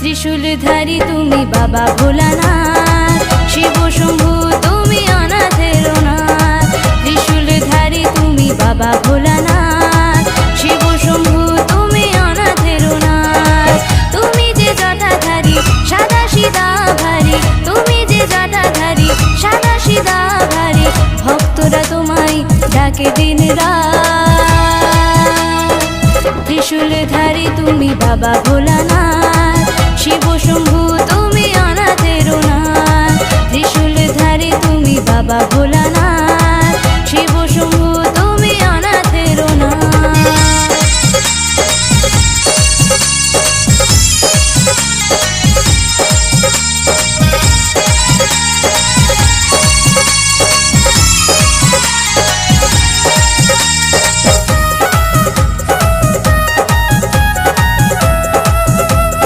ত্রিশূলধারী তুমি বাবা ভোলানাথ, শিব শম্ভু তুমি অনাথের অনাথ। ত্রিশূলধারী তুমি বাবা ভোলানাথ, শিব শম্ভু তুমি অনাথের অনাথ। তুমি যে জটাধারী সাদা সিধা ভারী, তুমি যে জটাধারী সাদা সিধা ভারী, ভক্তরা তোমায় ডাকে দিন রাত। ত্রিশূলধারী তুমি বাবা ভোলানাথ,